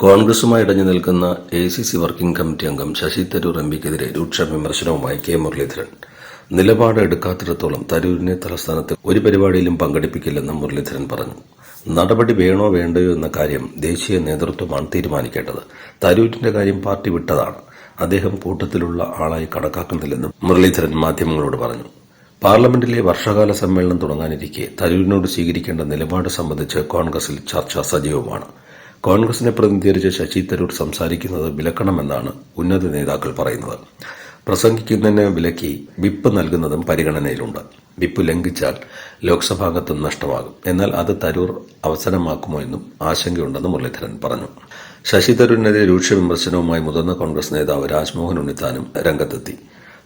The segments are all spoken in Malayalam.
കോൺഗ്രസുമായി ഇടഞ്ഞു നിൽക്കുന്ന ACC വർക്കിംഗ് കമ്മിറ്റി അംഗം ശശി തരൂർ എംപിക്കെതിരെ രൂക്ഷ വിമർശനവുമായി കെ മുരളീധരൻ. നിലപാട് എടുക്കാത്തിടത്തോളം തരൂരിനെ തലസ്ഥാനത്ത് ഒരു പരിപാടിയിലും പങ്കെടുപ്പിക്കില്ലെന്നും മുരളീധരൻ പറഞ്ഞു. നടപടി വേണോ വേണ്ടയോ എന്ന കാര്യം ദേശീയ നേതൃത്വമാണ് തീരുമാനിക്കേണ്ടത്. തരൂരിന്റെ കാര്യം പാർട്ടി വിട്ടതാണ്. അദ്ദേഹം കൂട്ടത്തിലുള്ള ആളായി കണക്കാക്കുന്നില്ലെന്നും മുരളീധരൻ മാധ്യമങ്ങളോട് പറഞ്ഞു. പാർലമെന്റിലെ വർഷകാല സമ്മേളനം തുടങ്ങാനിരിക്കെ തരൂരിനോട് സ്വീകരിക്കേണ്ട നിലപാട് സംബന്ധിച്ച് കോൺഗ്രസിൽ ചർച്ച സജീവമാണ്. കോൺഗ്രസിനെ പ്രതിനിധീകരിച്ച് ശശി തരൂർ സംസാരിക്കുന്നത് വിലക്കണമെന്നാണ് ഉന്നത നേതാക്കൾ പറയുന്നത്. പ്രസംഗിക്കുന്നതിന് വിലക്കി വിപ്പ് നൽകുന്നതും പരിഗണനയിലുണ്ട്. വിപ്പ് ലംഘിച്ചാൽ ലോക്സഭാംഗത്വം നഷ്ടമാകും. എന്നാൽ അത് തരൂർ അവസരമാക്കുമോ എന്നും ആശങ്കയുണ്ടെന്ന് മുരളീധരൻ പറഞ്ഞു. ശശി തരൂരിനെതിരെ രൂക്ഷ വിമർശനവുമായി മുതിർന്ന കോൺഗ്രസ് നേതാവ് രാജ്മോഹൻ ഉണ്ണിത്താനും രംഗത്തെത്തി.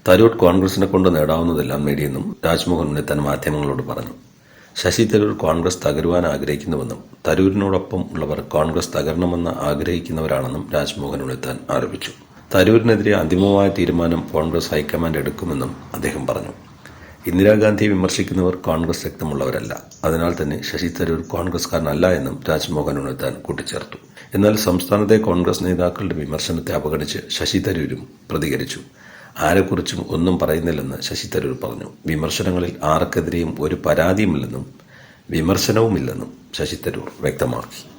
തരൂർ കോൺഗ്രസിനെ കൊണ്ട് നേടാവുന്നതെല്ലാം നേടിയെന്നും രാജ്മോഹൻ ഉണ്ണിത്താൻ മാധ്യമങ്ങളോട് പറഞ്ഞു. ശശി തരൂർ കോൺഗ്രസ് തകരുവാൻ ആഗ്രഹിക്കുന്നുവെന്നും തരൂരിനോടൊപ്പം ഉള്ളവർ കോൺഗ്രസ് തകരണമെന്ന് ആഗ്രഹിക്കുന്നവരാണെന്നും രാജ്മോഹൻ ഉണ്ണിത്താൻ ആരോപിച്ചു. തരൂരിനെതിരെ അന്തിമമായ തീരുമാനം കോൺഗ്രസ് ഹൈക്കമാൻഡ് എടുക്കുമെന്നും അദ്ദേഹം പറഞ്ഞു. ഇന്ദിരാഗാന്ധിയെ വിമർശിക്കുന്നവർ കോൺഗ്രസ് രക്തമുള്ളവരല്ല. അതിനാൽ തന്നെ ശശി തരൂർ കോൺഗ്രസ്കാരനല്ല എന്നും രാജ്മോഹൻ ഉണ്ണിത്താൻ കൂട്ടിച്ചേർത്തു. എന്നാൽ സംസ്ഥാനത്തെ കോൺഗ്രസ് നേതാക്കളുടെ വിമർശനത്തെ അവഗണിച്ച് ശശി തരൂരും പ്രതികരിച്ചു. ആരെക്കുറിച്ചും ഒന്നും പറയുന്നില്ലെന്ന് ശശി തരൂർ പറഞ്ഞു. വിമർശനങ്ങളിൽ ആർക്കെതിരെയും ഒരു പരാതിയുമില്ലെന്നും വിമർശനവുമില്ലെന്നും ശശി തരൂർ വ്യക്തമാക്കി.